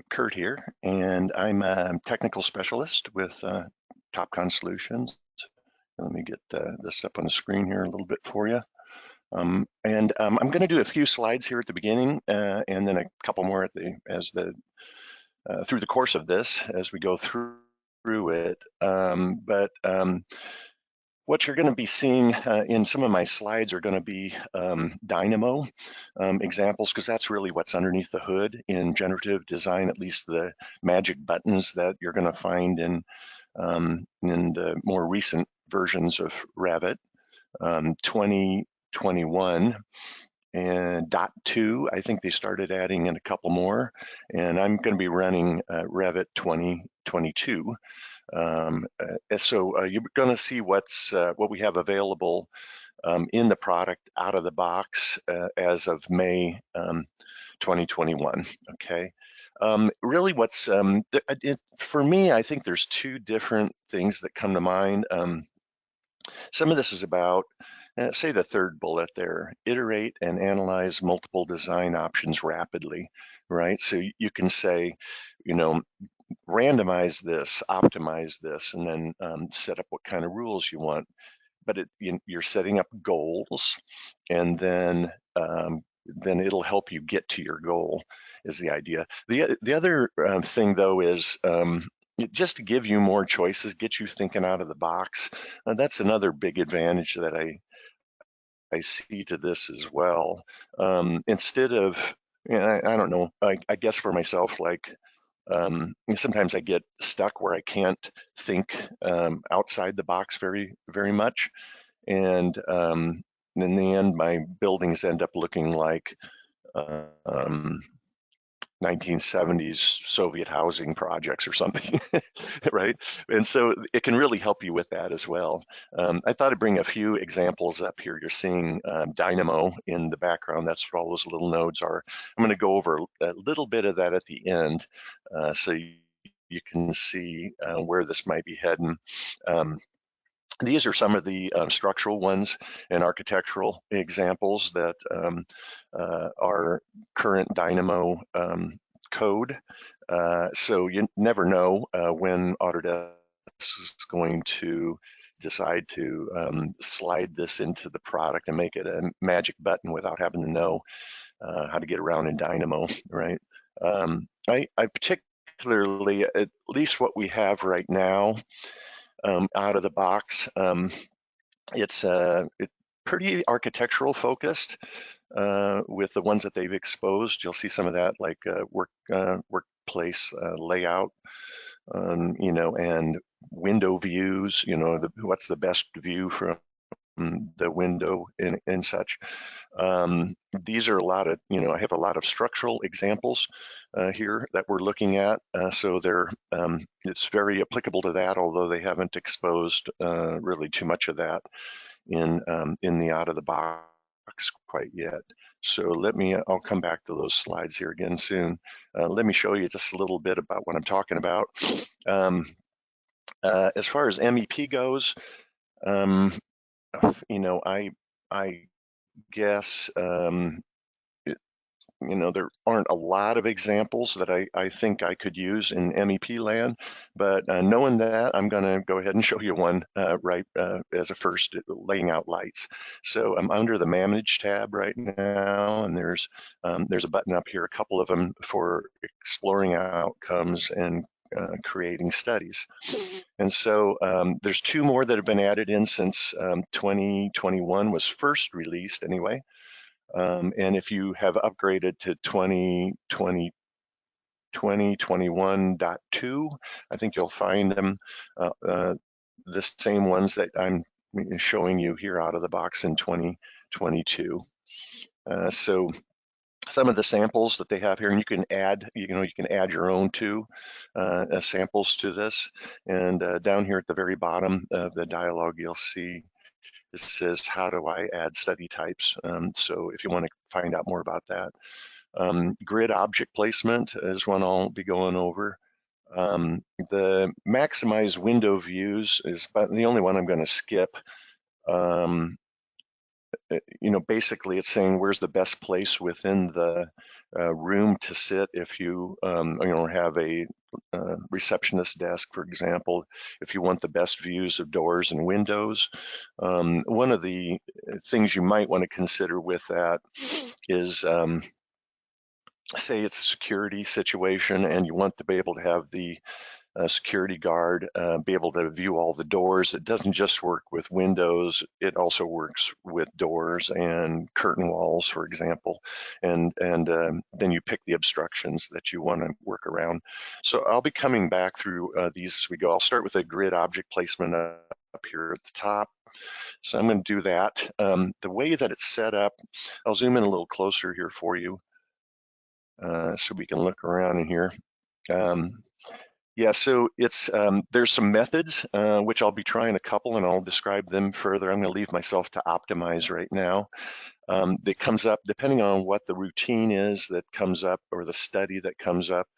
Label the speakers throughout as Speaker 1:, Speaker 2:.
Speaker 1: Kurt here, and I'm a technical specialist with Topcon Solutions. Let me get this up on the screen here a little bit for you. I'm going to do a few slides here at the beginning, and then a couple more through the course of this as we go through it. What you're going to be seeing in some of my slides are going to be Dynamo examples, because that's really what's underneath the hood in generative design, at least the magic buttons that you're going to find in the more recent versions of Revit. 2021 and .2, I think they started adding in a couple more, and I'm going to be running Revit 2022. So you're going to see what we have available in the product out of the box as of May 2021. Okay. Really, for me, I think there's two different things that come to mind. Some of this is about, say, the third bullet there: iterate and analyze multiple design options rapidly. Right. So you can say, randomize this, optimize this, and then set up what kind of rules you want. But you're setting up goals, and then it'll help you get to your goal, is the idea. The other thing, though, is just to give you more choices, get you thinking out of the box. That's another big advantage that I see to this as well. Instead of, I don't know, I guess for myself, like, sometimes I get stuck where I can't think outside the box very, very much. And in the end, my buildings end up looking like 1970s Soviet housing projects or something, right? And so it can really help you with that as well. I thought I'd bring a few examples up here. You're seeing Dynamo in the background. That's what all those little nodes are. I'm going to go over a little bit of that at the end, so you can see where this might be heading. These are some of the structural ones and architectural examples that are current Dynamo code. So you never know when Autodesk is going to decide to slide this into the product and make it a magic button without having to know how to get around in Dynamo, right? I particularly, at least what we have right now, out of the box, it's pretty architectural focused with the ones that they've exposed. You'll see some of that, like workplace layout, and window views. What's the best view from the window and such. These are a lot of, I have a lot of structural examples here that we're looking at. So it's very applicable to that, although they haven't exposed really too much of that in the out of the box quite yet. So I'll come back to those slides here again soon. Let me show you just a little bit about what I'm talking about. As far as MEP goes, I guess, there aren't a lot of examples that I think I could use in MEP land, but knowing that, I'm going to go ahead and show you one right as a first, laying out lights. So I'm under the Manage tab right now, and there's a button up here, a couple of them for exploring outcomes and creating studies. And so there's two more that have been added in since 2021 was first released anyway. And if you have upgraded to 2021.2, I think you'll find them the same ones that I'm showing you here out of the box in 2022. So some of the samples that they have here, and you can add, you can add your own too, samples to this. And down here at the very bottom of the dialog, you'll see it says, how do I add study types? So if you want to find out more about that. Grid object placement is one I'll be going over. The maximize window views is the only one I'm going to skip. Basically it's saying where's the best place within the room to sit if you have a receptionist desk, for example, if you want the best views of doors and windows. One of the things you might want to consider with that is, say it's a security situation and you want to be able to have the security guard be able to view all the doors. It doesn't just work with windows, it also works with doors and curtain walls, for example. And then you pick the obstructions that you want to work around. So I'll be coming back through these as we go. I'll start with a grid object placement up here at the top. So I'm going to do that. The way that it's set up, I'll zoom in a little closer here for you so we can look around in here. Yeah, so it's there's some methods, which I'll be trying a couple and I'll describe them further. I'm going to leave myself to optimize right now. That comes up, depending on what the routine is that comes up or the study that comes up,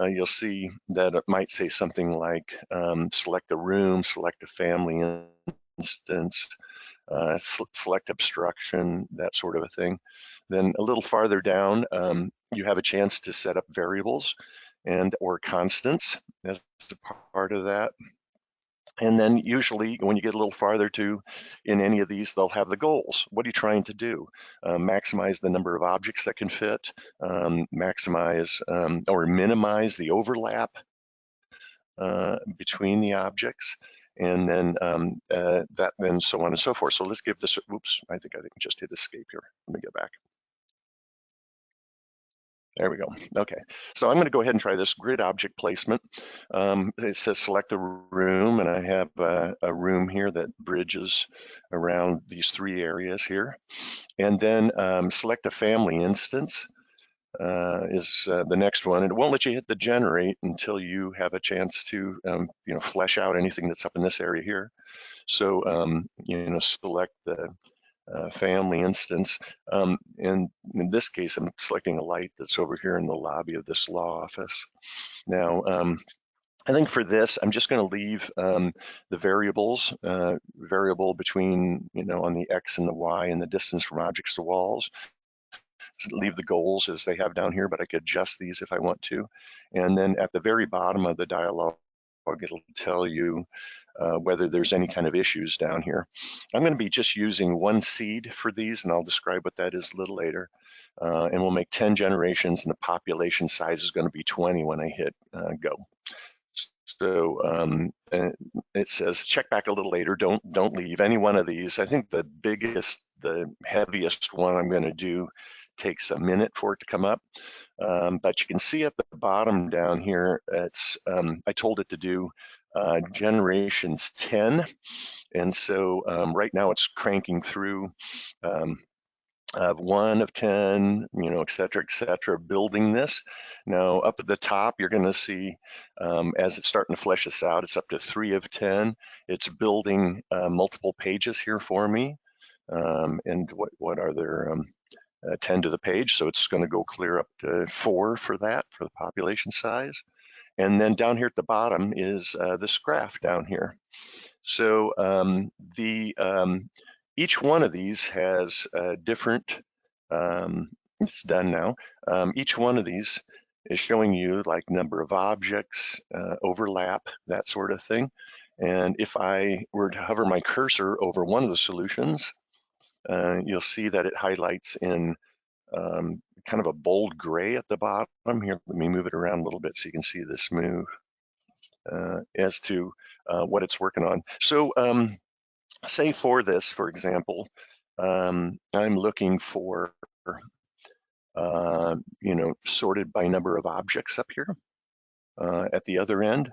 Speaker 1: you'll see that it might say something like select a room, select a family instance, select obstruction, that sort of a thing. Then a little farther down, you have a chance to set up variables and or constants as a part of that. And then usually when you get a little farther to in any of these, they'll have the goals. What are you trying to do? Maximize the number of objects that can fit, maximize or minimize the overlap between the objects, and then that, then so on and so forth. So let's give this, oops, I think I just hit escape here. Let me go back. There we go. Okay, so I'm going to go ahead and try this grid object placement. It says select a room, and I have a room here that bridges around these three areas here. And then select a family instance is the next one. And it won't let you hit the generate until you have a chance to flesh out anything that's up in this area here. So select the family instance. And in this case, I'm selecting a light that's over here in the lobby of this law office. Now, I think for this, I'm just going to leave the variables, variable between, on the X and the Y and the distance from objects to walls. Leave the goals as they have down here, but I could adjust these if I want to. And then at the very bottom of the dialog, it'll tell you whether there's any kind of issues down here. I'm going to be just using one seed for these, and I'll describe what that is a little later. And we'll make 10 generations, and the population size is going to be 20 when I hit go. So it says check back a little later. Don't leave any one of these. I think the biggest, the heaviest one I'm going to do takes a minute for it to come up. But you can see at the bottom down here, it's I told it to do generations 10, and so right now it's cranking through 1 of 10, et cetera, building this. Now up at the top, you're going to see as it's starting to flesh this out, it's up to 3 of 10. It's building multiple pages here for me, and what are there? 10 to the page, so it's going to go clear up to 4 for that, for the population size. And then down here at the bottom is this graph down here. So each one of these has different, it's done now. Each one of these is showing you like number of objects, overlap, that sort of thing. And if I were to hover my cursor over one of the solutions, you'll see that it highlights in kind of a bold gray at the bottom here. Let me move it around a little bit so you can see this move as to what it's working on. So say for this, for example, I'm looking for, sorted by number of objects up here at the other end.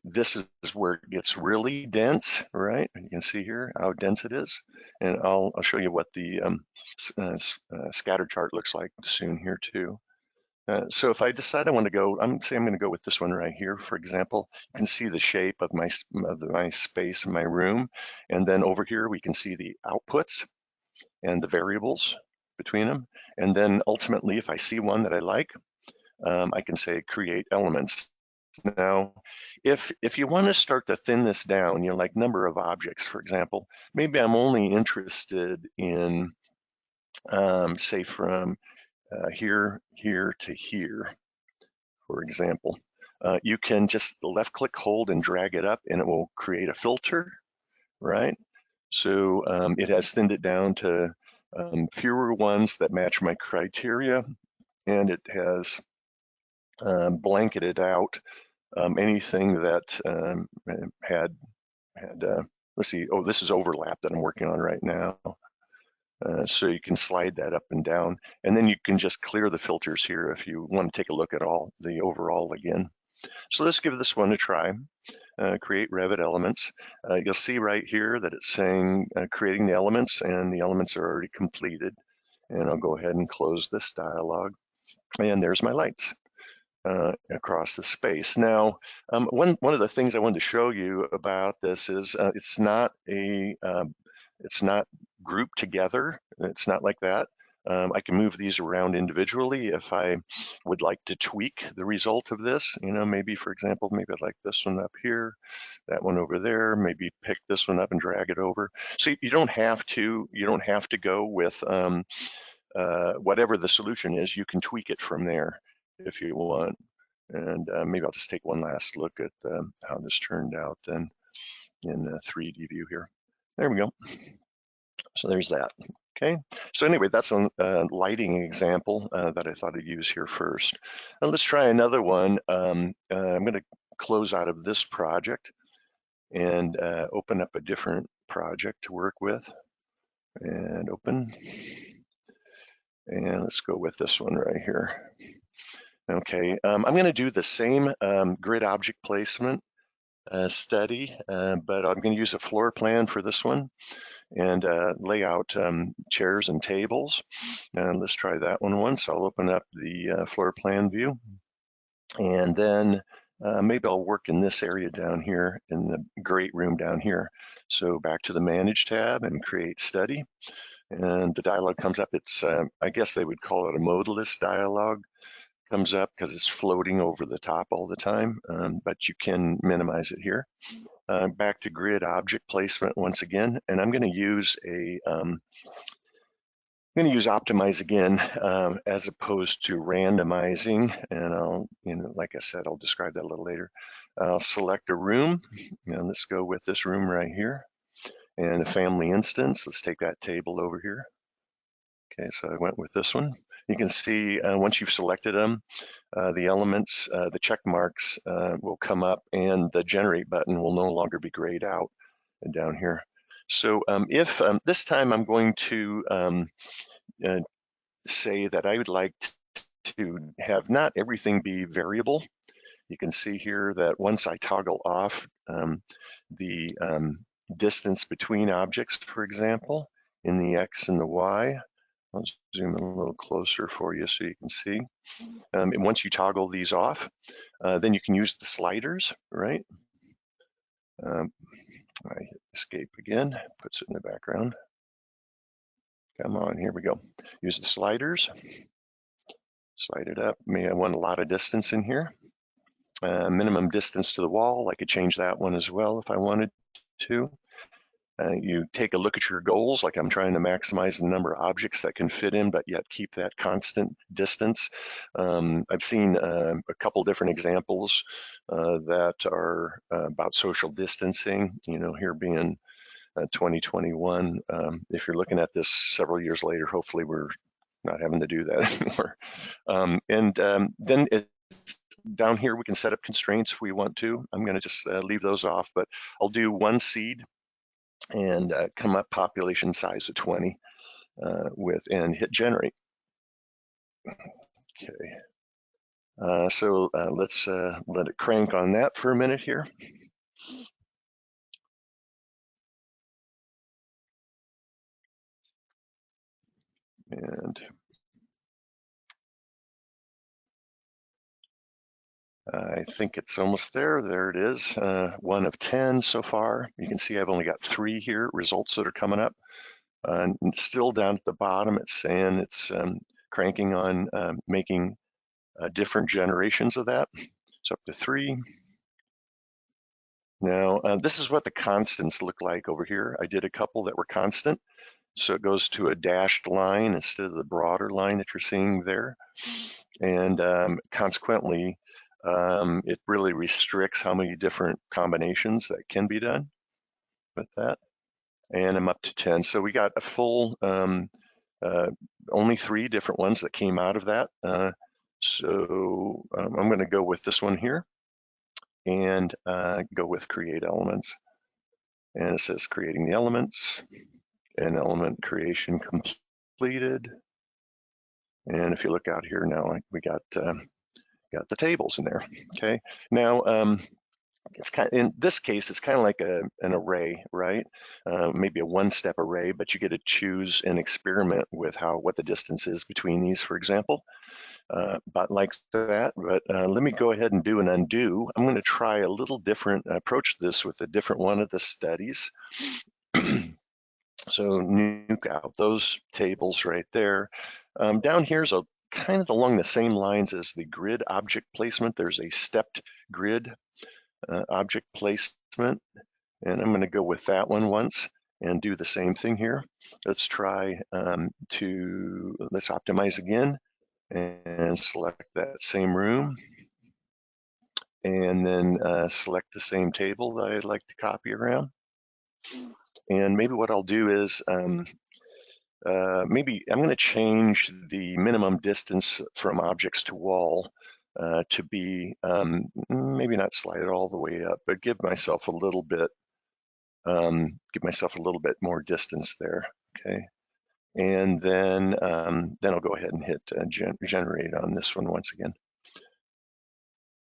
Speaker 1: This is where it gets really dense, right? You can see here how dense it is. And I'll show you what the scatter chart looks like soon here too. So if I decide I want to go, I'm going to go with this one right here, for example. You can see the shape of my space in my room. And then over here, we can see the outputs and the variables between them. And then ultimately, if I see one that I like, I can say create elements. Now, if you want to start to thin this down, like number of objects, for example, maybe I'm only interested in, say from here to here, for example. You can just left click, hold, and drag it up, and it will create a filter, right? So it has thinned it down to fewer ones that match my criteria, and it has blanketed out anything that had, let's see, oh, this is overlap that I'm working on right now. So you can slide that up and down, and then you can just clear the filters here if you want to take a look at all the overall again. So let's give this one a try. Create Revit elements. You'll see right here that it's saying creating the elements, and the elements are already completed. And I'll go ahead and close this dialog. And there's my lights across the space. Now, one of the things I wanted to show you about this is it's not grouped together. It's not like that. I can move these around individually if I would like to tweak the result of this. You know, maybe, for example, maybe I'd like this one up here, that one over there, maybe pick this one up and drag it over. So you don't have to go with whatever the solution is. You can tweak it from there if you want. And maybe I'll just take one last look at how this turned out then in a 3D view here. There we go. So there's that. Okay, so anyway, that's a lighting example that I thought I'd use here first. Now let's try another one. I'm going to close out of this project and open up a different project to work with. And open. And let's go with this one right here. Okay, I'm going to do the same grid object placement study, but I'm going to use a floor plan for this one and lay out chairs and tables. And let's try that one once. I'll open up the floor plan view, and then maybe I'll work in this area down here in the great room down here. So back to the Manage tab and Create Study. And the dialog comes up. It's, I guess they would call it a modalist dialog. Comes up because it's floating over the top all the time, but you can minimize it here. Back to grid object placement once again, and I'm going to use Optimize again as opposed to randomizing, and I'll, like I said, I'll describe that a little later. I'll select a room, and let's go with this room right here, and a family instance. Let's take that table over here. Okay, so I went with this one. You can see once you've selected them, the elements, the check marks will come up, and the generate button will no longer be grayed out down here. So if this time I'm going to say that I would like to have not everything be variable, you can see here that once I toggle off the distance between objects, for example, in the X and the Y, I'll zoom in a little closer for you so you can see. And once you toggle these off, then you can use the sliders, right? I hit escape again, puts it in the background. Come on, here we go. Use the sliders, slide it up. May I want a lot of distance in here. Minimum distance to the wall, I could change that one as well if I wanted to. You take a look at your goals, like I'm trying to maximize the number of objects that can fit in, but yet keep that constant distance. I've seen a couple different examples that are about social distancing, here being 2021. If you're looking at this several years later, hopefully we're not having to do that anymore. Then down here, we can set up constraints if we want to. I'm going to just leave those off, but I'll do one seed and come up population size of 20 and hit generate. Okay, so let's let it crank on that for a minute here. And I think it's almost there. There it is, 1 of 10 so far. You can see I've only got 3 here, results that are coming up. And still down at the bottom, it's saying it's cranking on making different generations of that. So up to 3. Now, this is what the constants look like over here. I did a couple that were constant. So it goes to a dashed line instead of the broader line that you're seeing there. And consequently, it really restricts how many different combinations that can be done with that. And I'm up to 10. So we got a full, only 3 different ones that came out of that. So I'm going to go with this one here and go with create elements. And it says creating the elements and element creation completed. And if you look out here now, we got the tables in there. Okay. Now it's in this case, it's kind of like an array, right? Maybe a one-step array, but you get to choose and experiment with what the distance is between these, for example. But like that, but let me go ahead and do an undo. I'm going to try a little different approach to this with a different one of the studies. So nuke out those tables right there. Down here's kind of along the same lines as the grid object placement. There's a stepped grid object placement, and I'm going to go with that one once and do the same thing here. Let's try let's optimize again and select that same room, and then select the same table that I'd like to copy around. And maybe what I'll do is maybe I'm going to change the minimum distance from objects to wall to be maybe not slide it all the way up, but give myself a little bit more distance there. Okay, and then I'll go ahead and hit generate on this one once again.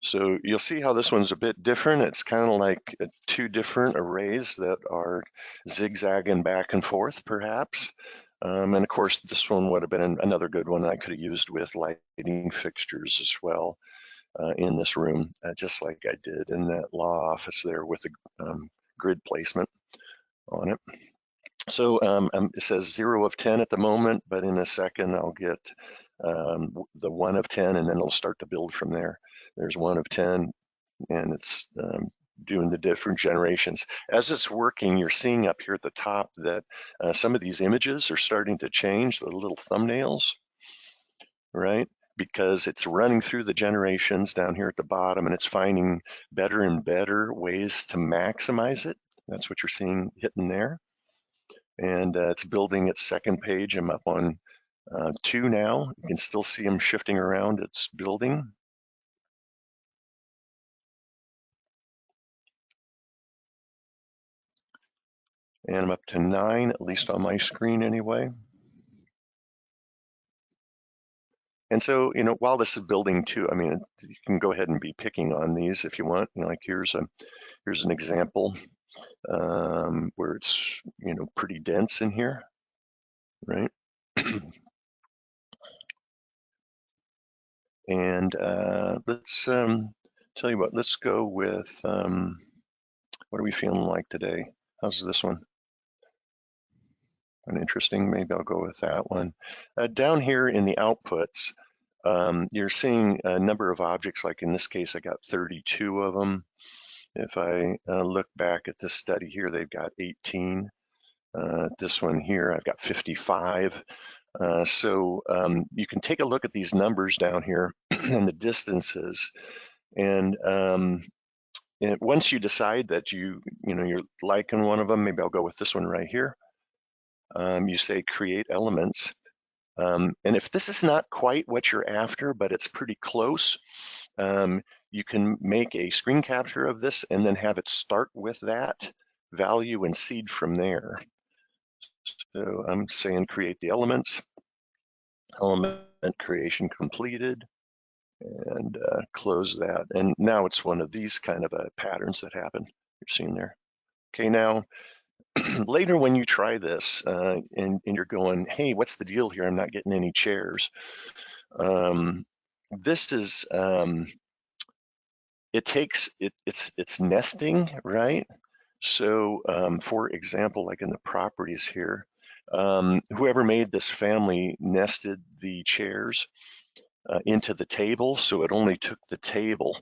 Speaker 1: So you'll see how this one's a bit different. It's kind of like 2 different arrays that are zigzagging back and forth, perhaps. And of course, this one would have been another good one I could have used with lighting fixtures as well in this room, just like I did in that law office there with the grid placement on it. So it says 0 of 10 at the moment, but in a second I'll get the 1 of 10, and then it'll start to build from there. There's 1 of 10, and it's doing the different generations. As it's working, you're seeing up here at the top that some of these images are starting to change, the little thumbnails, right? Because it's running through the generations down here at the bottom, and it's finding better and better ways to maximize it. That's what you're seeing hitting there. And it's building its second page. I'm up on 2 now. You can still see them shifting around. It's building. And I'm up to 9, at least on my screen anyway. And so, while this is building too, I mean, you can go ahead and be picking on these if you want. Like here's an example where it's, pretty dense in here, right? And let's tell you what, let's go with, what are we feeling like today? How's this one? Interesting, maybe I'll go with that one. Down here in the outputs, you're seeing a number of objects, like in this case, I got 32 of them. If I look back at this study here, they've got 18. This one here, I've got 55. So you can take a look at these numbers down here and the distances. And once you decide that you're liking one of them, maybe I'll go with this one right here. You say create elements. And if this is not quite what you're after, but it's pretty close, you can make a screen capture of this and then have it start with that value and seed from there. So I'm saying create the elements, element creation completed, and close that. And now it's one of these kind of patterns that happen you're seeing there. Okay, now later when you try this and you're going, hey, what's the deal here? I'm not getting any chairs. This is, it's nesting, right? So for example, like in the properties here, whoever made this family nested the chairs into the table, so it only took the table.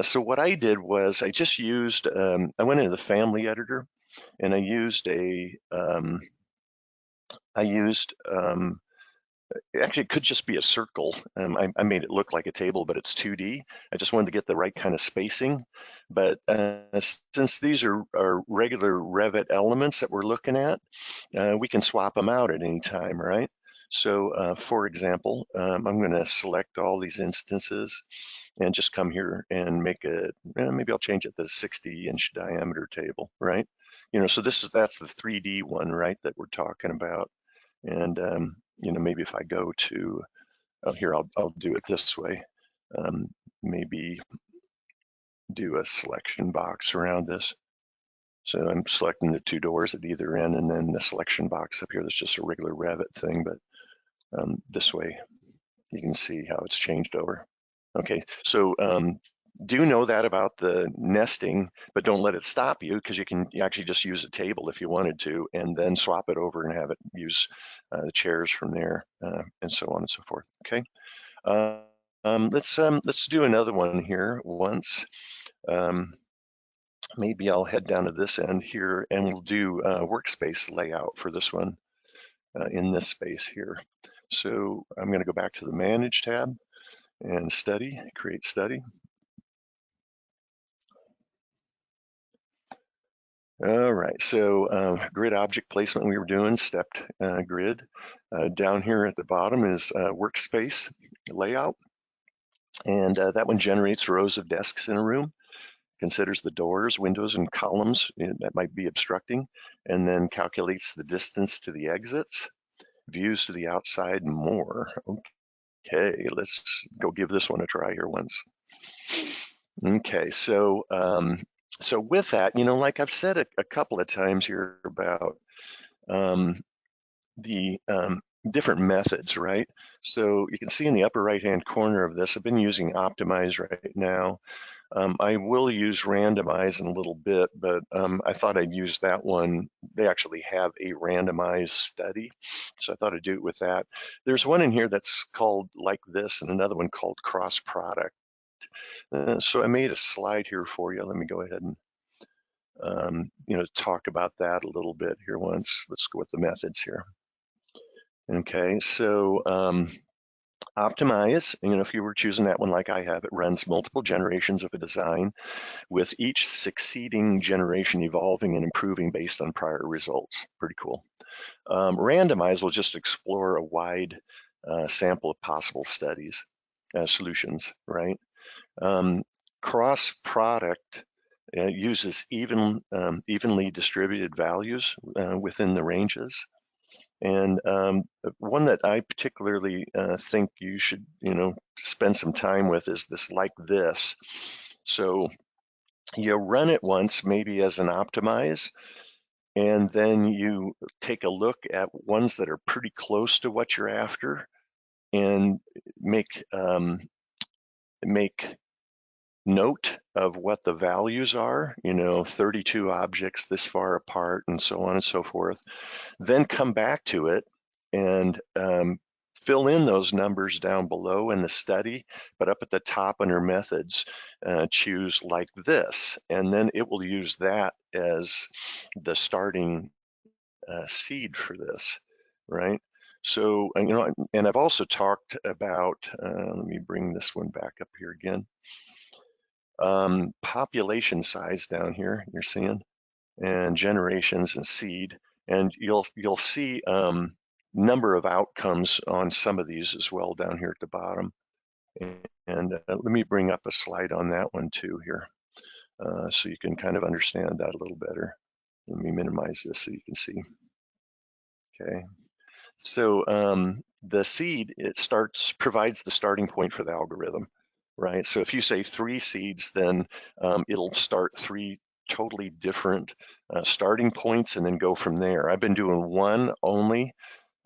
Speaker 1: So what I did was I just used, I went into the family editor and I used a I used, actually it could just be a circle. I made it look like a table, but it's 2D. I just wanted to get the right kind of spacing. But since these are regular Revit elements that we're looking at, we can swap them out at any time, right? So for example, I'm gonna select all these instances and just come here and make it, maybe I'll change it to 60-inch diameter table, right? So that's the 3D one, right, that we're talking about. And maybe if I go to, oh, here, I'll do it this way. Maybe do a selection box around this. So I'm selecting the two doors at either end, and then the selection box up here, that's just a regular Revit thing, but this way you can see how it's changed over. Okay, so do know that about the nesting, but don't let it stop you, because you can actually just use a table if you wanted to, and then swap it over and have it use the chairs from there, and so on and so forth. Okay, let's do another one here once. Maybe I'll head down to this end here, and we'll do workspace layout for this one in this space here. So I'm going to go back to the Manage tab and Study, Create Study. All right, so grid object placement we were doing, stepped grid. Down here at the bottom is workspace layout, and that one generates rows of desks in a room, considers the doors, windows, and columns that might be obstructing, and then calculates the distance to the exits, views to the outside, and more. Okay, let's go give this one a try here once. Okay, so with that, like I've said a couple of times here about the different methods, right? So you can see in the upper right-hand corner of this, I've been using Optimize right now. I will use Randomize in a little bit, but I thought I'd use that one. They actually have a randomized study, so I thought I'd do it with that. There's one in here that's called like this, and another one called cross product. So I made a slide here for you. Let me go ahead and talk about that a little bit here once. Let's go with the methods here. Okay, so Optimize, if you were choosing that one like I have, it runs multiple generations of a design, with each succeeding generation evolving and improving based on prior results. Pretty cool. Randomize will just explore a wide sample of possible studies, solutions, right? Cross product uses evenly distributed values within the ranges. And one that I particularly think you should, spend some time with is this like this. So you run it once, maybe as an optimize, and then you take a look at ones that are pretty close to what you're after, and make note of what the values are, 32 objects this far apart, and so on and so forth. Then come back to it and fill in those numbers down below in the study, but up at the top under methods, choose like this, and then it will use that as the starting seed for this, right? So, and I've also talked about, let me bring this one back up here again. Population size down here, you're seeing, and generations and seed, and you'll see number of outcomes on some of these as well down here at the bottom. And let me bring up a slide on that one too here, so you can kind of understand that a little better. Let me minimize this so you can see. Okay, so the seed, provides the starting point for the algorithm, right? So if you say 3 seeds, then it'll start 3 totally different starting points and then go from there. I've been doing 1 only,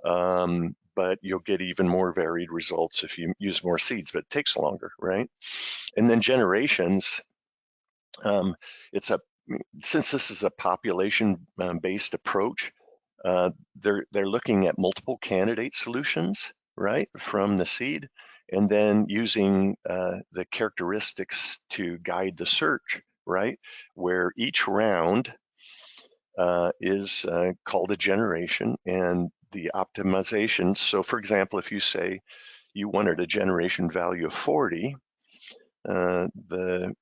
Speaker 1: but you'll get even more varied results if you use more seeds, but it takes longer, right? And then generations, since this is a population-based approach, they're looking at multiple candidate solutions, right, from the seed, and then using the characteristics to guide the search, right, where each round is called a generation, and the optimization. So for example, if you say you wanted a generation value of 40, the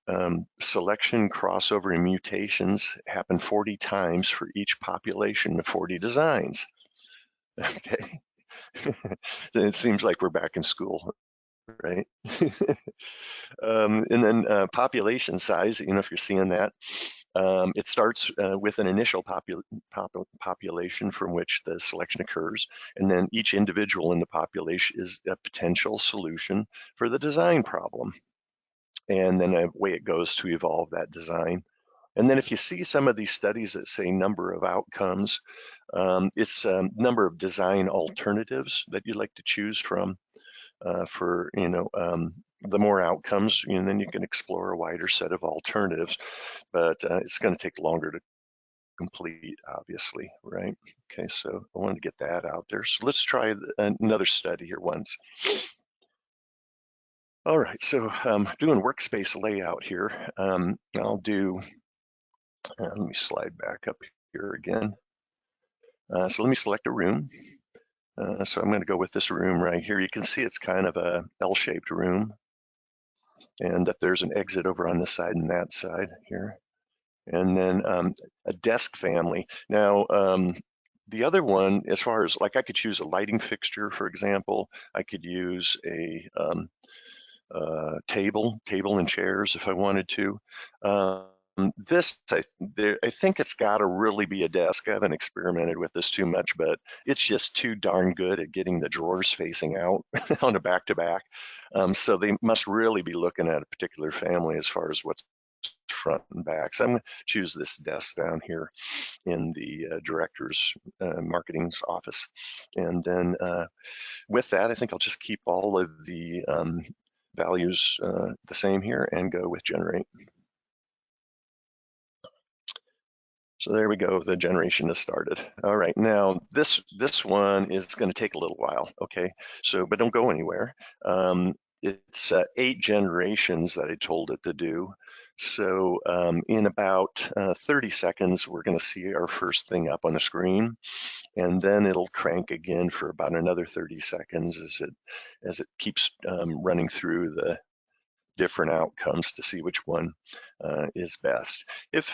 Speaker 1: selection, crossover, and mutations happen 40 times for each population of 40 designs. Okay, it seems like we're back in school, right? And then population size, if you're seeing that, it starts with an initial population from which the selection occurs, and then each individual in the population is a potential solution for the design problem. And then away it goes to evolve that design. And then if you see some of these studies that say number of outcomes, it's number of design alternatives that you'd like to choose from for, the more outcomes, and then you can explore a wider set of alternatives, but it's going to take longer to complete, obviously, right? Okay, so I wanted to get that out there. So let's try another study here once. All right, so doing workspace layout here. I'll do, let me slide back up here again. So let me select a room. So I'm going to go with this room right here. You can see it's kind of a L-shaped room, and that there's an exit over on this side and that side here. And then a desk family. Now, the other one, as far as like I could choose a lighting fixture, for example, I could use a table and chairs if I wanted to. This, I think it's got to really be a desk. I haven't experimented with this too much, but it's just too darn good at getting the drawers facing out on a back-to-back. So they must really be looking at a particular family as far as what's front and back. So I'm going to choose this desk down here in the director's marketing's office. And then with that, I think I'll just keep all of the values the same here and go with generate. So there we go, the generation has started. All right, now this one is going to take a little while, okay? So, but don't go anywhere. It's 8 generations that I told it to do. So in about 30 seconds, we're going to see our first thing up on the screen, and then it'll crank again for about another 30 seconds as it keeps running through the different outcomes to see which one is best. If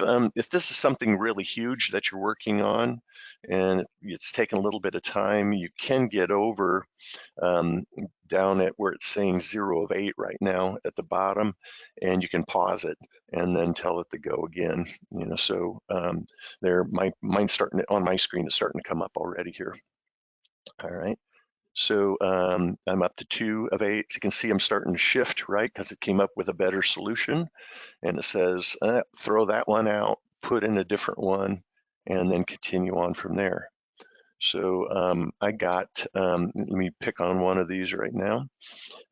Speaker 1: this is something really huge that you're working on and it's taken a little bit of time, you can get over down at where it's saying 0 of 8 right now at the bottom, and you can pause it and then tell it to go again. So there, mine's starting on my screen is starting to come up already here. All right. So I'm up to 2 of 8. So you can see I'm starting to shift, right? Because it came up with a better solution. And it says, throw that one out, put in a different one, and then continue on from there. So I got, let me pick on one of these right now.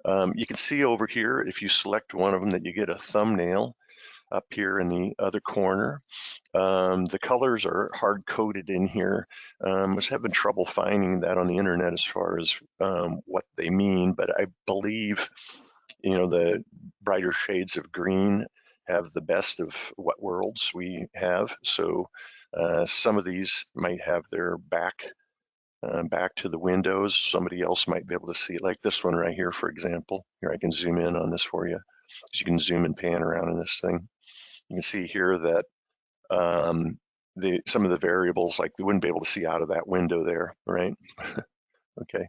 Speaker 1: You can see over here, if you select one of them, that you get a thumbnail up here in the other corner. The colors are hard coded in here. I was having trouble finding that on the internet as far as what they mean, but I believe, the brighter shades of green have the best of what worlds we have. So some of these might have their back to the windows. Somebody else might be able to see it, like this one right here, for example. Here, I can zoom in on this for you. So you can zoom and pan around in this thing. You can see here that some of the variables, like they wouldn't be able to see out of that window there, right? Okay,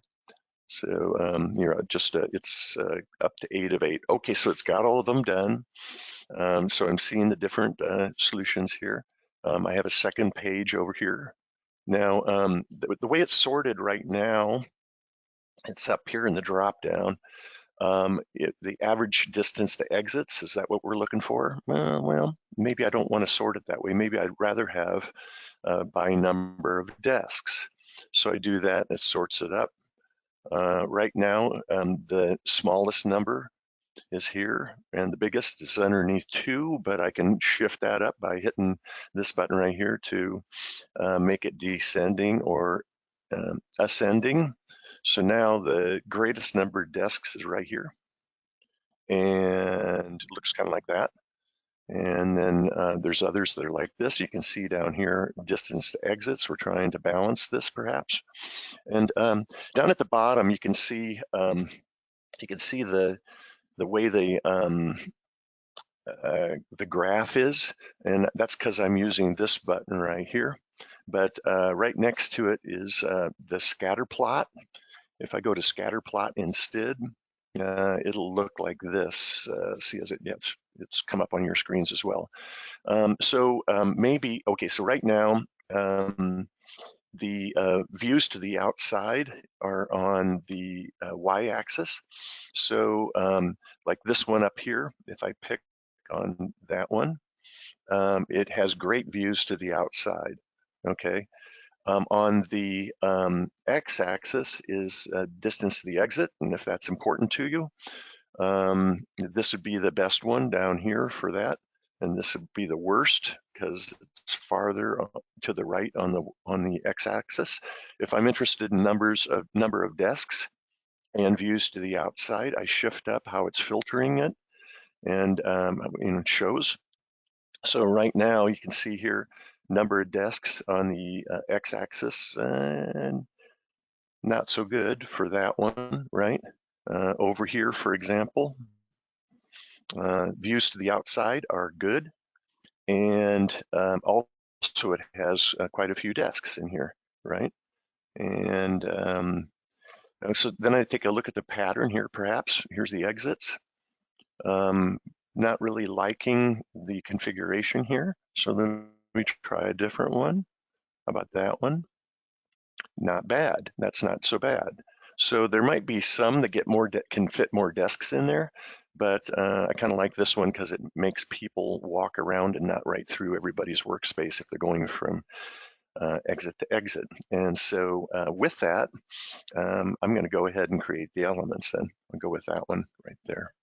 Speaker 1: so it's up to 8 of 8. Okay, so it's got all of them done. So I'm seeing the different solutions here. I have a second page over here. Now, the way it's sorted right now, it's up here in the drop down. The average distance to exits, is that what we're looking for? Well, maybe I don't want to sort it that way. Maybe I'd rather have by number of desks. So I do that, and it sorts it up. Right now, the smallest number is here, and the biggest is underneath 2, but I can shift that up by hitting this button right here to make it descending or ascending. So now the greatest number of desks is right here, and it looks kind of like that. And then there's others that are like this. You can see down here, distance to exits. We're trying to balance this perhaps. And down at the bottom, you can see the way the graph is, and that's because I'm using this button right here. But right next to it is the scatter plot. If I go to scatter plot instead, it'll look like this. See, it's come up on your screens as well. Maybe, okay, so right now, the views to the outside are on the y-axis. So like this one up here, if I pick on that one, it has great views to the outside, okay? On the x-axis is distance to the exit, and if that's important to you, this would be the best one down here for that, and this would be the worst because it's farther to the right on the x-axis. If I'm interested in number of desks and views to the outside, I shift up how it's filtering it, and it shows. So right now you can see here number of desks on the x-axis, and not so good for that one, right? Over here, for example, views to the outside are good, and also it has quite a few desks in here, right? And so then I take a look at the pattern here, perhaps. Here's the exits. Not really liking the configuration here, so then we try a different one. How about that one? Not bad. That's not so bad. So there might be some that can fit more desks in there, but I kind of like this one because it makes people walk around and not right through everybody's workspace if they're going from exit to exit. And so with that, I'm going to go ahead and create the elements then. I'll go with that one right there.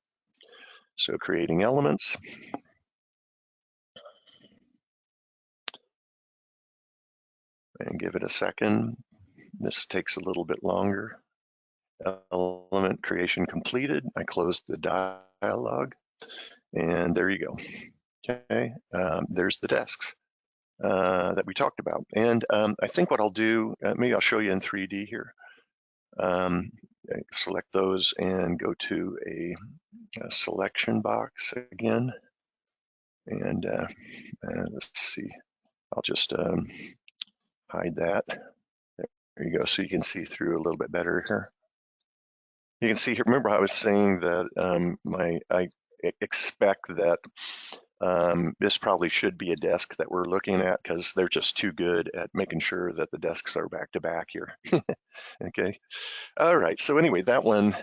Speaker 1: So creating elements. And give it a second. This takes a little bit longer. Element creation completed. I closed the dialog, and there you go. Okay, there's the desks that we talked about. And I think what I'll do, maybe I'll show you in 3D here. Select those and go to a selection box again. And let's see, I'll just hide that. There you go, so you can see through a little bit better here. You can see here, remember I was saying that I expect that this probably should be a desk that we're looking at because they're just too good at making sure that the desks are back to back here. Okay, all right, so anyway, that one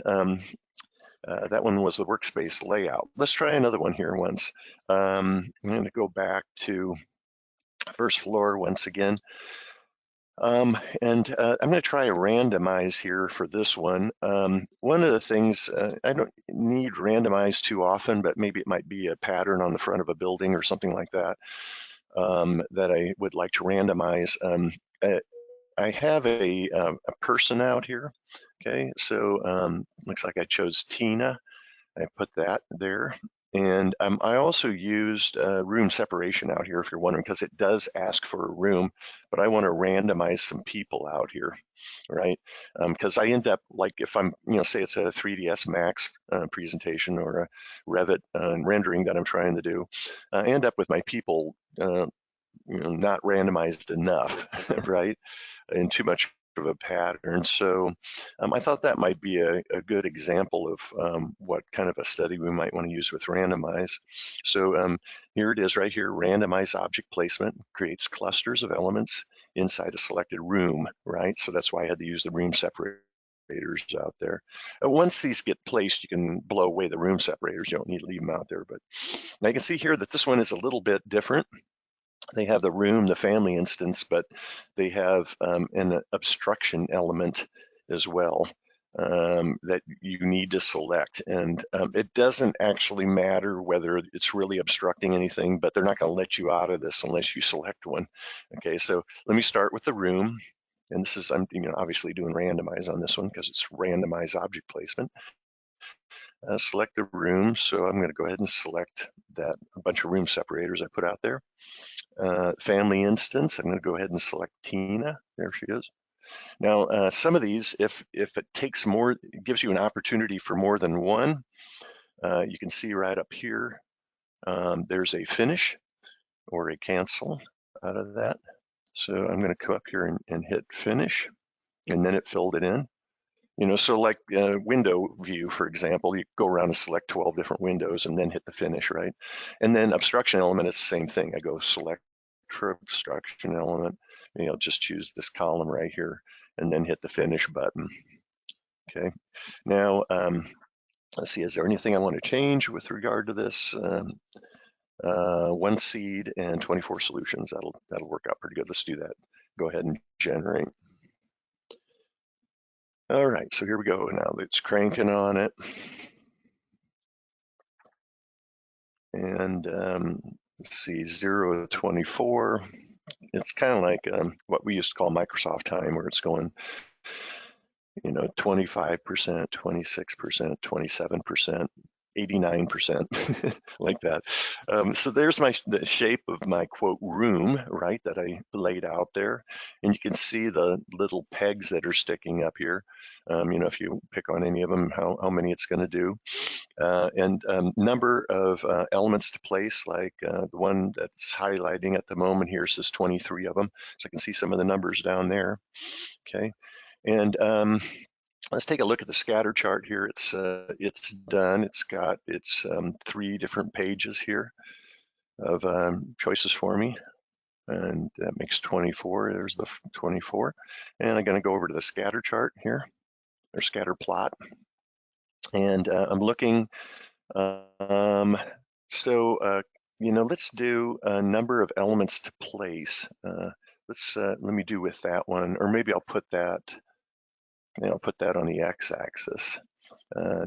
Speaker 1: was the workspace layout. Let's try another one here once. I'm gonna go back to first floor once again. I'm going to try a randomize here for this one. One of the things, I don't need randomize too often, but maybe it might be a pattern on the front of a building or something like that, that I would like to randomize. I have a person out here, okay? So looks like I chose Tina. I put that there. And I also used room separation out here, if you're wondering, because it does ask for a room, but I want to randomize some people out here, right? Because I end up, like if I'm, say it's a 3ds Max presentation or a Revit rendering that I'm trying to do, I end up with my people, not randomized enough, right? And too much of a pattern. So I thought that might be a good example of what kind of a study we might want to use with randomize. So here it is right here, randomize object placement creates clusters of elements inside a selected room, right? So that's why I had to use the room separators out there. Once these get placed, you can blow away the room separators. You don't need to leave them out there. But now you can see here that this one is a little bit different. They have the room, the family instance, but they have an obstruction element as well that you need to select. And it doesn't actually matter whether it's really obstructing anything, but they're not going to let you out of this unless you select one. Okay, so let me start with the room. And this is, I'm obviously doing randomize on this one because it's randomize object placement. select the room. So I'm going to go ahead and select that a bunch of room separators I put out there. Family instance, I'm going to go ahead and select Tina. There she is. Now, some of these, if it takes more, it gives you an opportunity for more than one. You can see right up here, there's a finish or a cancel out of that. So I'm going to come up here and hit finish, and then it filled it in. You know, so like window view, for example, you go around and select 12 different windows and then hit the finish, right? And then obstruction element, it's the same thing. I go select for obstruction element, and I'll just choose this column right here and then hit the finish button. Okay, now let's see, is there anything I want to change with regard to this? One seed and 24 solutions, that'll work out pretty good. Let's do that. Go ahead and generate. All right, so here we go. Now it's cranking on it. And let's see, 0 to 24. It's kind of like what we used to call Microsoft time, where it's going, you know, 25%, 26%, 27%, 89%, like that. So there's the shape of my quote room, right, that I laid out there. And you can see the little pegs that are sticking up here. You know, if you pick on any of them, how many it's going to do. And number of elements to place, like the one that's highlighting at the moment here says 23 of them. So I can see some of the numbers down there. Okay. And let's take a look at the scatter chart here. It's done. It's got its 3 different pages here of choices for me, and that makes 24. There's the 24. And I'm going to go over to the scatter chart here, or scatter plot, and I'm looking. You know, let's do a number of elements to place. Let me do with that one, or maybe I'll put that. You know, I'll put that on the x-axis,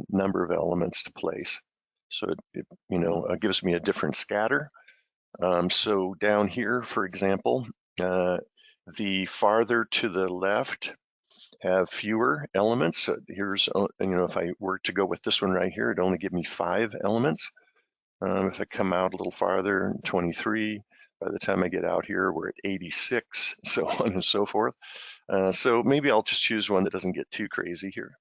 Speaker 1: number of elements to place. So it you know, gives me a different scatter. So down here, for example, the farther to the left have fewer elements. So here's, you know, if I were to go with this one right here, it'd only give me 5 elements. If I come out a little farther, 23. By the time I get out here, we're at 86, so on and so forth. So maybe I'll just choose one that doesn't get too crazy here.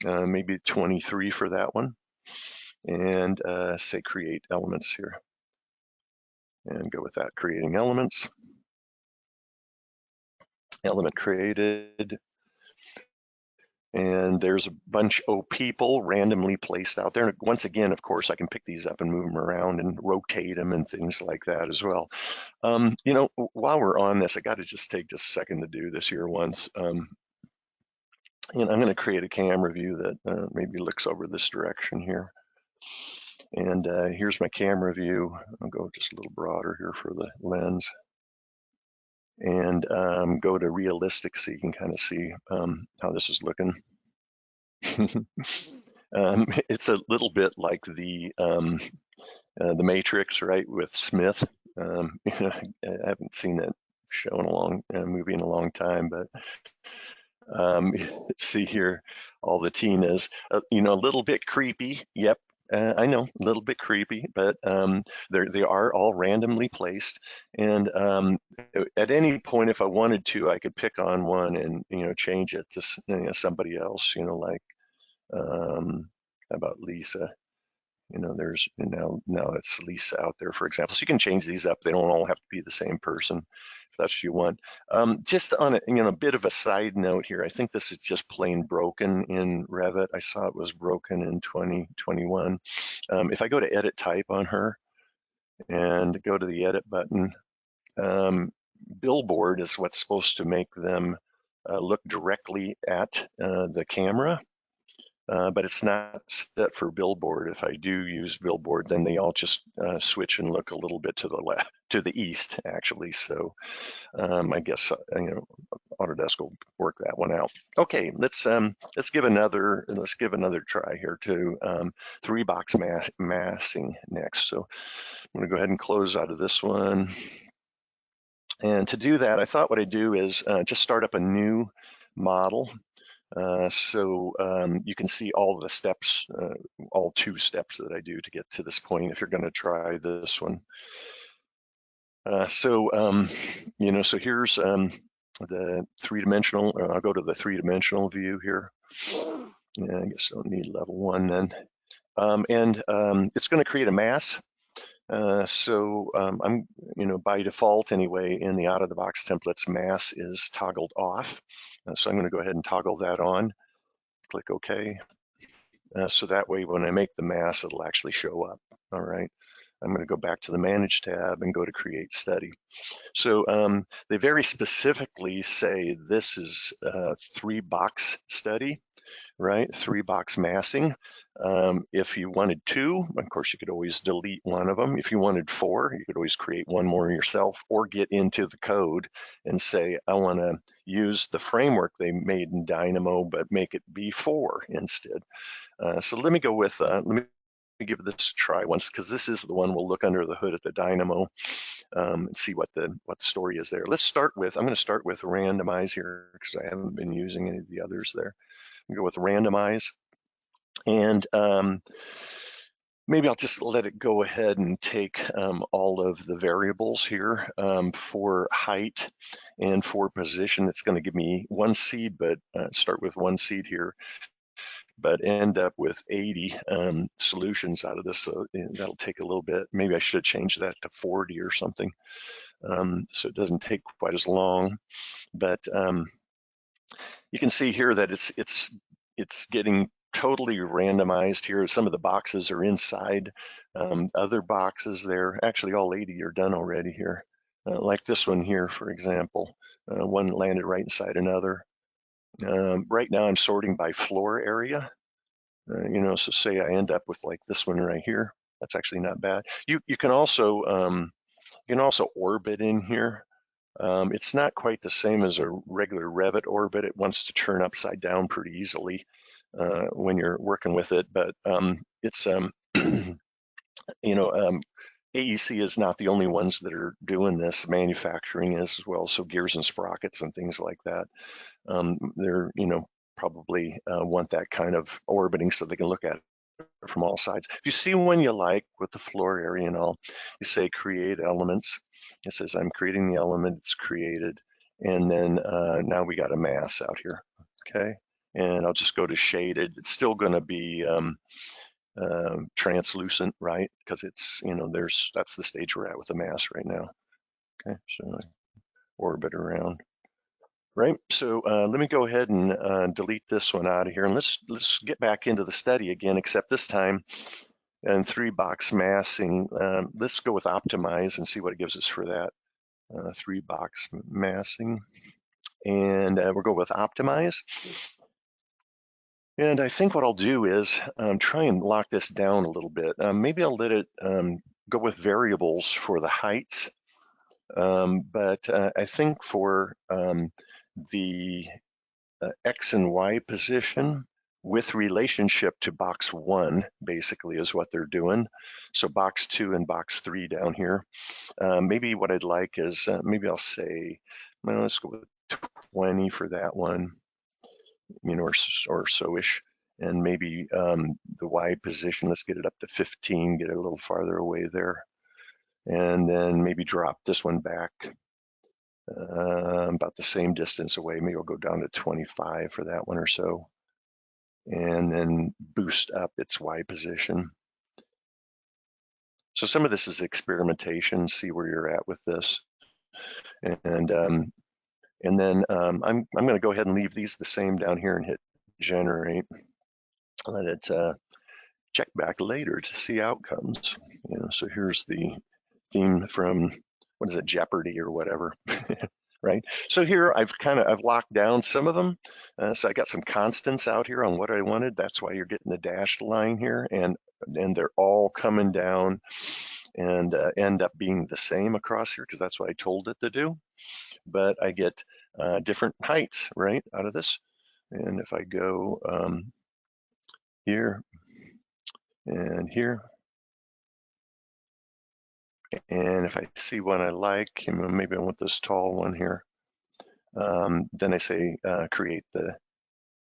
Speaker 1: Maybe 23 for that one. And say create elements here. And go with that, creating elements. Element created. And there's a bunch of people randomly placed out there. And once again, of course, I can pick these up and move them around and rotate them and things like that as well. You know, while we're on this, I got to just take just a second to do this here once. You know, I'm going to create a camera view that maybe looks over this direction here. And here's my camera view. I'll go just a little broader here for the lens. And go to realistic so you can kind of see how this is looking. It's a little bit like the Matrix, right, with Smith. You know, I haven't seen that show in a long movie in a long time, but see here all the Tinas. You know, a little bit creepy. Yep. I know, a little bit creepy, but they are all randomly placed. And at any point, if I wanted to, I could pick on one and, you know, change it to, you know, somebody else, you know, like how about Lisa. You know, there's now it's Lisa out there, for example. So you can change these up. They don't all have to be the same person if that's what you want. Just on a, you know, a bit of a side note here, I think this is just plain broken in Revit. I saw it was broken in 2021. If I go to edit type on her and go to the edit button, billboard is what's supposed to make them look directly at the camera. But it's not set for billboard. If I do use billboard, then they all just switch and look a little bit to the left, to the east, actually. So I guess you know, Autodesk will work that one out. Okay, let's give another try here to 3-box massing next. So I'm going to go ahead and close out of this one. And to do that, I thought what I'd do is just start up a new model. You can see all the steps, all 2 steps that I do to get to this point if you're going to try this one. So here's the 3-dimensional. I'll go to the 3-dimensional view here. Yeah, I guess I don't need level 1 then. It's going to create a mass. I'm, by default anyway, in the out-of-the-box templates, mass is toggled off. So I'm going to go ahead and toggle that on. Click OK. So that way, when I make the mass, it'll actually show up. All right. I'm going to go back to the Manage tab and go to Create Study. So they very specifically say this is a 3-box study, right? 3-box massing. If you wanted 2, of course, you could always delete one of them. If you wanted 4, you could always create one more yourself or get into the code and say, I want to use the framework they made in Dynamo, but make it be 4 instead. So let me go with, let me give this a try once, because this is the one we'll look under the hood at the Dynamo and see what the story is there. I'm going to start with Randomize here because I haven't been using any of the others there. Go with Randomize, and maybe I'll just let it go ahead and take all of the variables here for height and for position. It's going to give me 1 seed, but start with 1 seed here, but end up with 80 solutions out of this. So that'll take a little bit. Maybe I should have changed that to 40 or something, so it doesn't take quite as long. But you can see here that it's getting totally randomized here. Some of the boxes are inside other boxes there. Actually, all 80 are done already here. Like this one here, for example, one landed right inside another. Right now I'm sorting by floor area. So say I end up with like this one right here. That's actually not bad. You can also orbit in here. It's not quite the same as a regular Revit orbit. It wants to turn upside down pretty easily when you're working with it, but it's AEC is not the only ones that are doing this. Manufacturing is as well. So gears and sprockets and things like that. They're probably want that kind of orbiting so they can look at it from all sides. If you see one you like with the floor area and all, you say create elements. It says I'm creating the element, it's created. And then now we got a mass out here, okay? And I'll just go to shaded. It's still gonna be translucent, right? Because it's, that's the stage we're at with the mass right now. Okay, so I orbit around. Right, so let me go ahead and delete this one out of here, and let's get back into the study again, except this time in 3-box massing. Let's go with Optimize and see what it gives us for that. 3-box massing, and we'll go with Optimize. And I think what I'll do is try and lock this down a little bit. Maybe I'll let it go with variables for the heights, but I think for the X and Y position with relationship to box 1 basically is what they're doing. So box 2 and box 3 down here. Maybe what I'd like is maybe I'll say, well, let's go with 20 for that one, or so-ish. And maybe the Y position, let's get it up to 15, get it a little farther away there. And then maybe drop this one back about the same distance away. Maybe I'll go down to 25 for that one or so, and then boost up its Y position. So some of this is experimentation, see where you're at with this. And then I'm going to go ahead and leave these the same down here and hit generate. Let it check back later to see outcomes. So here's the theme from, what is it, Jeopardy or whatever. Right? So here I've locked down some of them. So I got some constants out here on what I wanted. That's why you're getting the dashed line here, and they're all coming down and end up being the same across here because that's what I told it to do. But I get different heights, right, out of this. And if I go here and here, and if I see one I like, maybe I want this tall one here, then I say create the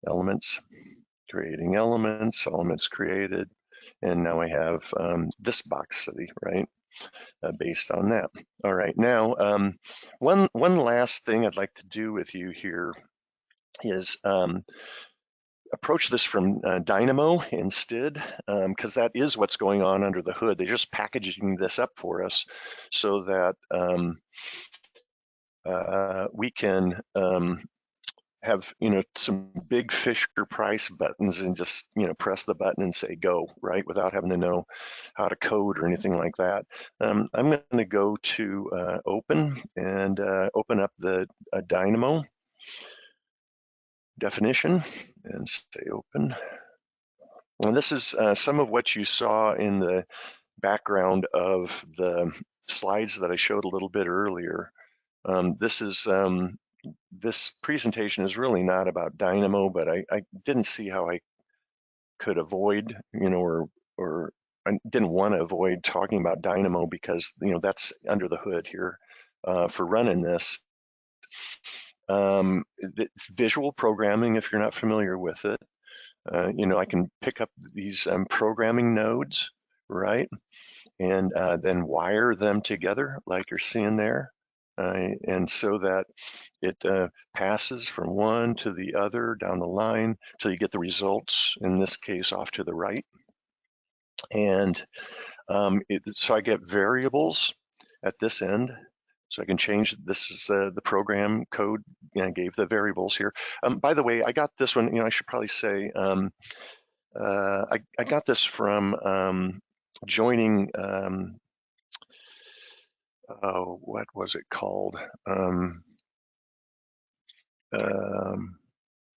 Speaker 1: elements, creating elements, elements created, and now I have this box study, right, based on that. All right, now one last thing I'd like to do with you here is approach this from Dynamo instead, because that is what's going on under the hood. They're just packaging this up for us so that we can have some big Fisher Price buttons and just press the button and say go, right, without having to know how to code or anything like that. I'm going to go to open and open up the Dynamo definition and say open. And this is some of what you saw in the background of the slides that I showed a little bit earlier. This presentation is really not about Dynamo, but I didn't see how I could avoid, or I didn't want to avoid talking about Dynamo because, that's under the hood here for running this. It's visual programming if you're not familiar with it. I can pick up these programming nodes, right? And then wire them together like you're seeing there. And so that it passes from one to the other down the line till you get the results, in this case, off to the right. And so I get variables at this end. So I can change, this is the program code, I gave the variables here. By the way, I got this one, I should probably say, I got this from joining, what was it called?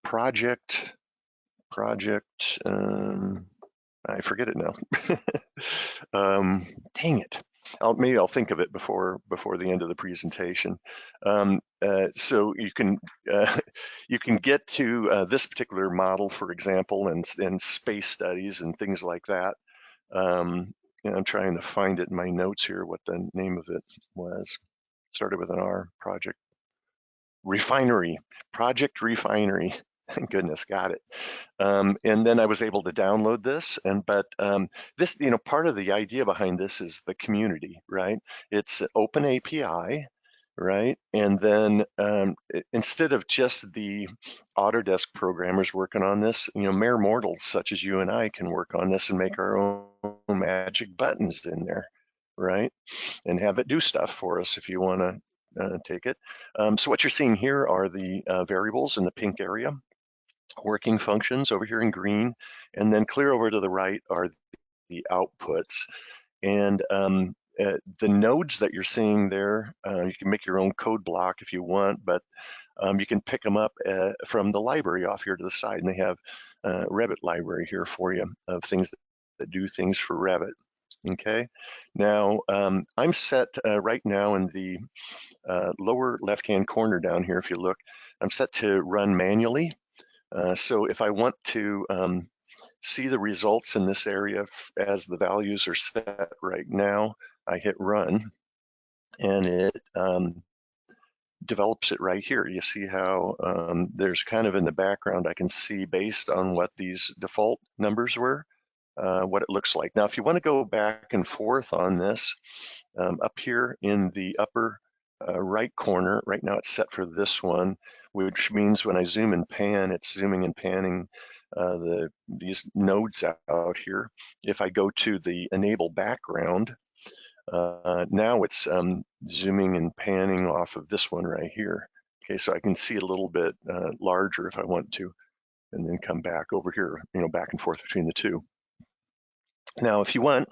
Speaker 1: Project, I forget it now. Dang it. Maybe I'll think of it before the end of the presentation. So you can get to this particular model, for example, and space studies and things like that. And I'm trying to find it in my notes here, what the name of it was. Started with an R, project refinery, project refinery. Thank goodness, got it. And then I was able to download this, but this, part of the idea behind this is the community, right? It's an open API, right? And then instead of just the Autodesk programmers working on this, mere mortals such as you and I can work on this and make our own magic buttons in there, right? And have it do stuff for us if you want to take it. So what you're seeing here are the variables in the pink area, working functions over here in green, and then clear over to the right are the outputs. And the nodes that you're seeing there, you can make your own code block if you want, but you can pick them up from the library off here to the side, and they have a Revit library here for you of things that do things for Revit. Okay, now I'm set right now in the lower left-hand corner down here. If you look, I'm set to run manually. So if I want to see the results in this area as the values are set right now, I hit run, and it develops it right here. You see how there's kind of in the background, I can see based on what these default numbers were, what it looks like. Now, if you want to go back and forth on this, up here in the upper right corner, right now it's set for this one, which means when I zoom and pan, it's zooming and panning these nodes out here. If I go to the enable background, now it's zooming and panning off of this one right here. Okay, so I can see it a little bit larger if I want to, and then come back over here, back and forth between the two. Now, if you want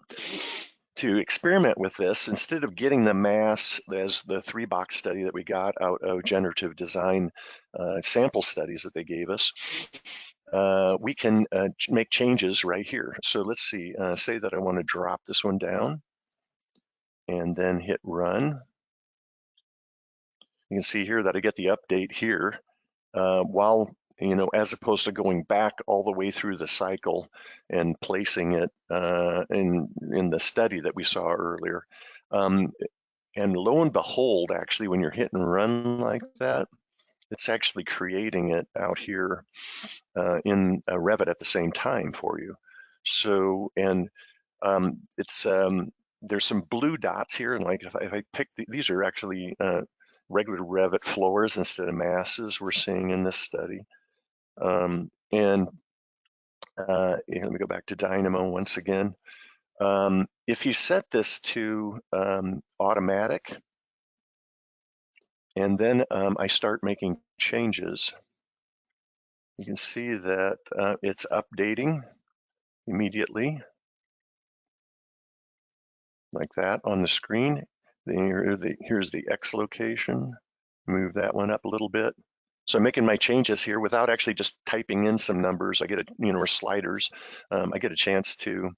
Speaker 1: to experiment with this, instead of getting the mass as the 3-box study that we got out of generative design sample studies that they gave us, we can make changes right here. So let's see, say that I want to drop this one down and then hit run. You can see here that I get the update here while, as opposed to going back all the way through the cycle and placing it in the study that we saw earlier. And lo and behold, actually, when you're hitting run like that, it's actually creating it out here in Revit at the same time for you. So, and it's there's some blue dots here, and like if I pick these are actually regular Revit floors instead of masses we're seeing in this study. And let me go back to Dynamo once again. If you set this to automatic, and then I start making changes, you can see that it's updating immediately, like that on the screen. Then here's the X location. Move that one up a little bit. So I'm making my changes here without actually just typing in some numbers. I get or sliders. I get a chance to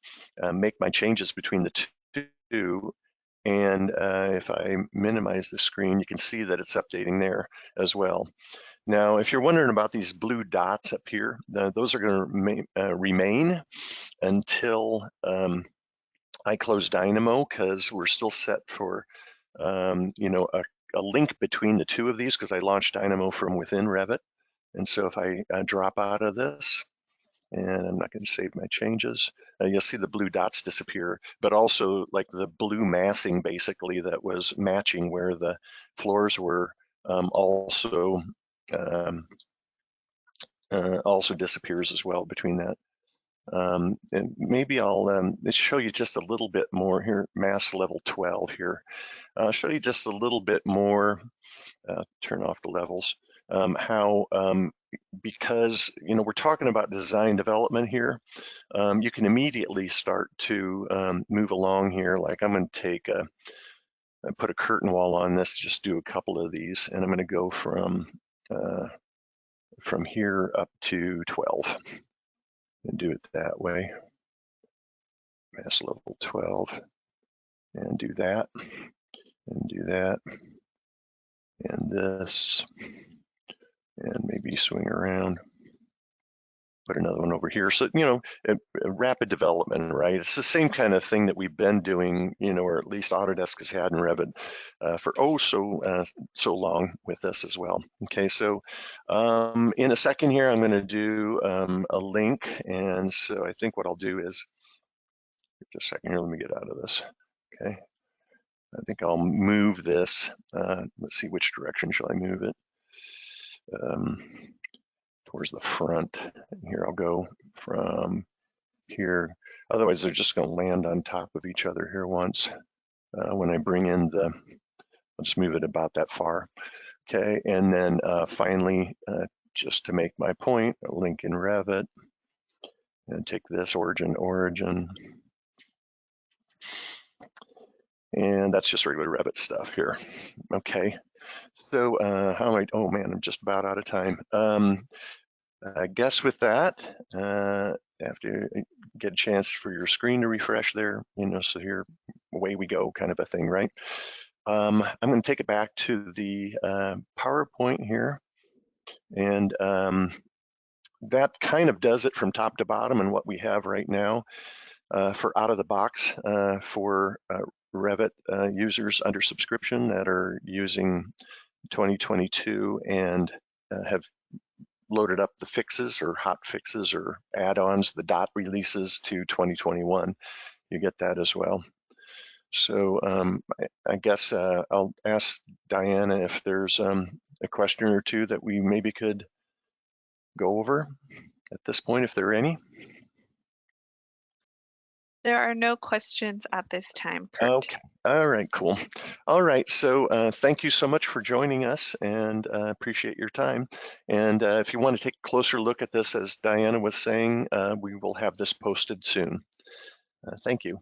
Speaker 1: make my changes between the two. And if I minimize the screen, you can see that it's updating there as well. Now, if you're wondering about these blue dots up here, those are going to remain until I close Dynamo, because we're still set for a link between the two of these, because I launched Dynamo from within Revit. And so if I drop out of this, and I'm not going to save my changes, you'll see the blue dots disappear, but also like the blue massing basically that was matching where the floors were also disappears as well between that. And maybe I'll show you just a little bit more here, mass level 12 here. I'll show you just a little bit more, turn off the levels, how, because we're talking about design development here, you can immediately start to move along here. Like I'm going to put a curtain wall on this, just do a couple of these, and I'm going to go from here up to 12 and do it that way. Mass level 12, and do that, and do that, and this, and maybe swing around, put another one over here. So, a rapid development, right? It's the same kind of thing that we've been doing, or at least Autodesk has had in Revit for so long with this as well. Okay, so in a second here, I'm going to do a link. And so I think what I'll do is, just a second here, let me get out of this. Okay, I think I'll move this. Let's see, which direction shall I move it? Towards the front. And here I'll go from here. Otherwise, they're just going to land on top of each other here once. When I bring in I'll just move it about that far. Okay, and then finally, just to make my point, a link in Revit, and take this origin, and that's just regular Revit stuff here. Okay, so how am I, oh man, I'm just about out of time. I guess with that, after you get a chance for your screen to refresh there, so here, away we go kind of a thing, right? I'm going to take it back to the PowerPoint here, and that kind of does it from top to bottom and what we have right now for out of the box for Revit users under subscription that are using 2022 and have loaded up the fixes or hot fixes or add-ons, the dot releases to 2021. You get that as well. So I guess I'll ask Diana if there's a question or two that we maybe could go over at this point, if there are any.
Speaker 2: There are no questions at this time, Kurt.
Speaker 1: Okay, all right, cool. All right, so thank you so much for joining us, and appreciate your time. And if you want to take a closer look at this, as Diana was saying, we will have this posted soon. Thank you.